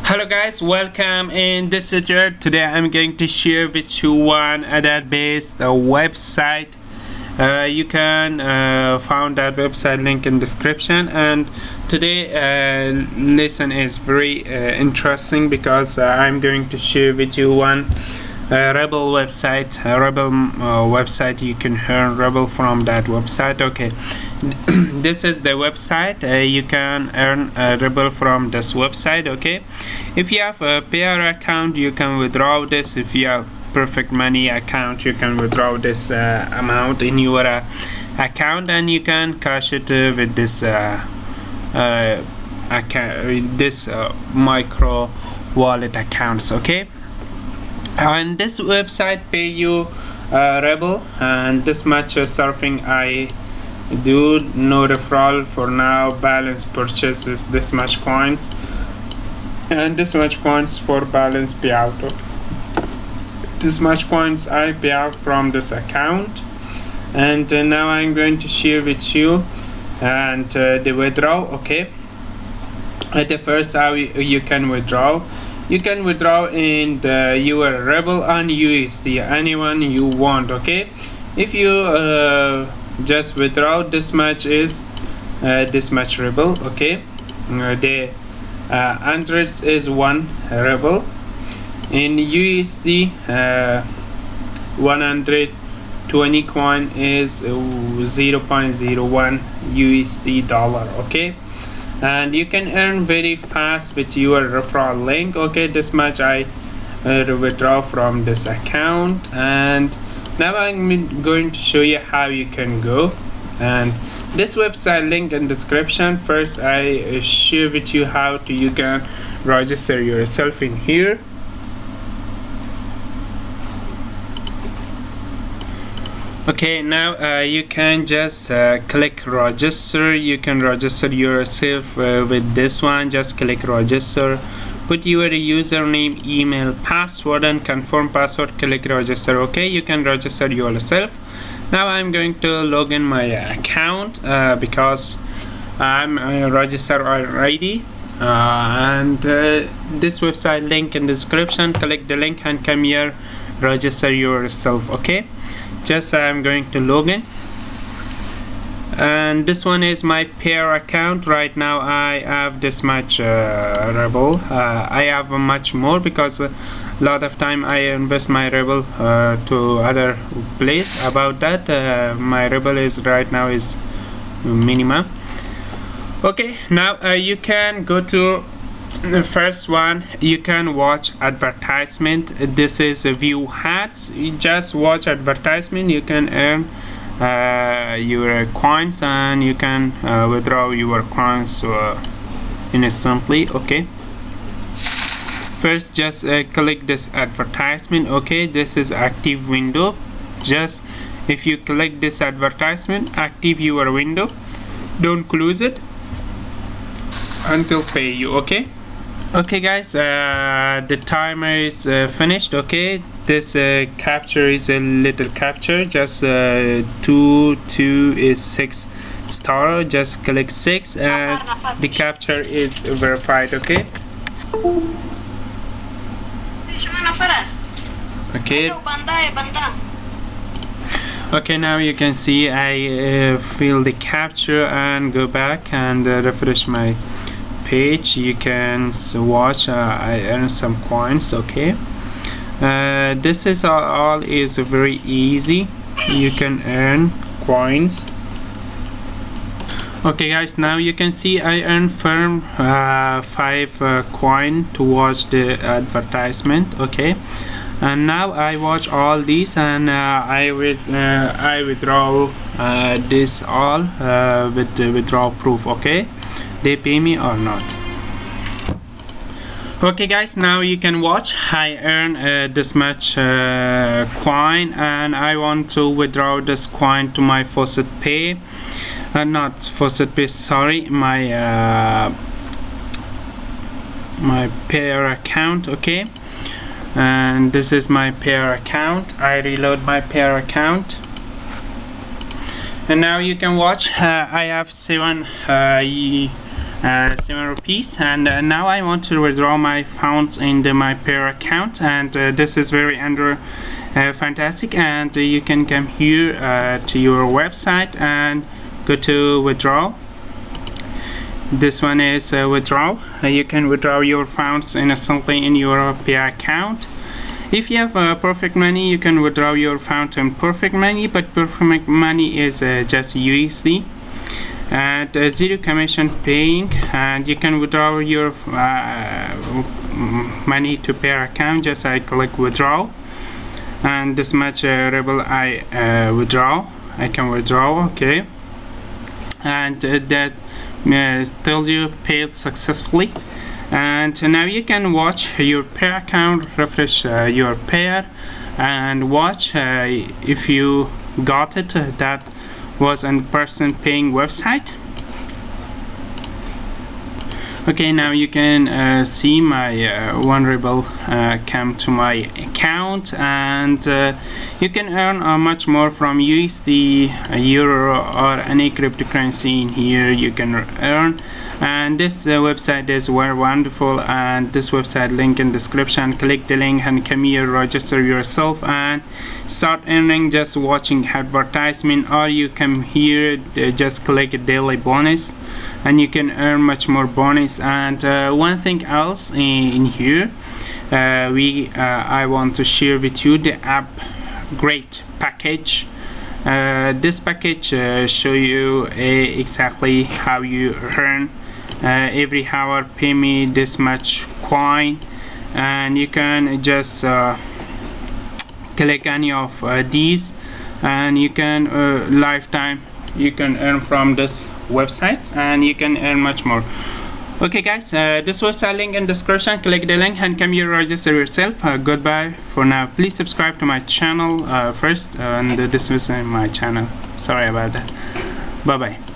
Hello guys, welcome in this tutorial. Today I'm going to share with you one Sahadat-based website. You can find that website link in description. And today lesson is very interesting because I'm going to share with you one Ruble website. Ruble website. You can earn Ruble from that website. Okay. This is the website. You can earn Ruble from this website. Okay, if you have a Payout account, you can withdraw this. If you have Perfect Money account, you can withdraw this amount in your account, and you can cash it with this account, this micro wallet accounts. Okay, and this website pay you Ruble, and this much surfing I do, no referral for now. Balance purchase is this much coins, and this much coins for balance payout. This much coins I pay out from this account. And now I'm going to share with you and the withdrawal. Okay, at the first how you can withdraw. You can withdraw in your Ruble and USD, anyone you want. Okay, if you just withdraw this much is this much Ruble. Okay, the hundreds is 1 Ruble. In USD 120 coin is 0.01 USD dollar. Okay, and you can earn very fast with your referral link. Okay, this much I withdraw from this account, and now I'm going to show you how you can go. And this website link in description. First I share with you how you can register yourself in here. Okay, now you can just click register. You can register yourself with this one. Just click register, put your username, email, password, and confirm password. Click register. Okay, you can register yourself. Now I'm going to log in my account because I'm registered already. And this website link in description. Click the link and come here, register yourself. Okay, just I'm going to log in, and this one is my Payout account. Right now I have this much Ruble. I have much more because a lot of time I invest my Ruble to other place. About that my Ruble is right now is minimum. Okay, now you can go to the first one. You can watch advertisement. This is a view ads. You just watch advertisement. You can earn your coins, and you can withdraw your coins instantly. Okay, first just click this advertisement. Okay, this is active window. Just if you click this advertisement, active your window, don't close it until pay you. Okay, okay guys, the timer is finished. Okay, this capture is a little capture. Just 2 is 6 star. Just click 6 and the capture is verified. Okay, okay, okay, now you can see I fill the capture and go back and refresh my page. You can watch I earn some coins. Okay, this is all is very easy. You can earn coins. Okay guys, now you can see I earn firm 5 coin to watch the advertisement. Okay, and now I watch all these, and I withdraw this all with the withdrawal proof. Okay, they pay me or not. Okay guys, now you can watch I earn this much coin, and I want to withdraw this coin to my Faucet Pay. Not Faucet Pay, sorry, my my Payout account. Okay, and this is my Payout account. I reload my Payout account, and now you can watch I have 7 7 rupees, and now I want to withdraw my funds in my Payout account, and this is very fantastic, and you can come here to your website and go to withdraw. This one is withdraw. You can withdraw your funds instantly in your Payout account. If you have perfect money, you can withdraw your fund in perfect money, but perfect money is just USD and zero commission paying, and you can withdraw your money to Payout account. Just I click withdraw, and this much Ruble I can withdraw. Okay, and that tells you paid successfully. And now you can watch your Payout account, refresh your Payout, and watch if you got it. That was a person paying website. Okay, now you can see my 1 Ruble come to my account, and you can earn much more from USD, Euro, or any cryptocurrency in here you can earn. And this website is very wonderful, and this website link in description. Click the link and come here, register yourself and start earning just watching advertisement, or you come here, just click a daily bonus and you can earn much more bonus. And one thing else in here, I want to share with you the upgrade package. This package show you exactly how you earn every hour. Pay me this much coin, and you can just click any of these, and you can lifetime you can earn from this websites, and you can earn much more. Okay guys, this website link in description. Click the link and come here, register yourself. Goodbye for now. Please subscribe to my channel first, and this is my channel. Sorry about that. Bye bye.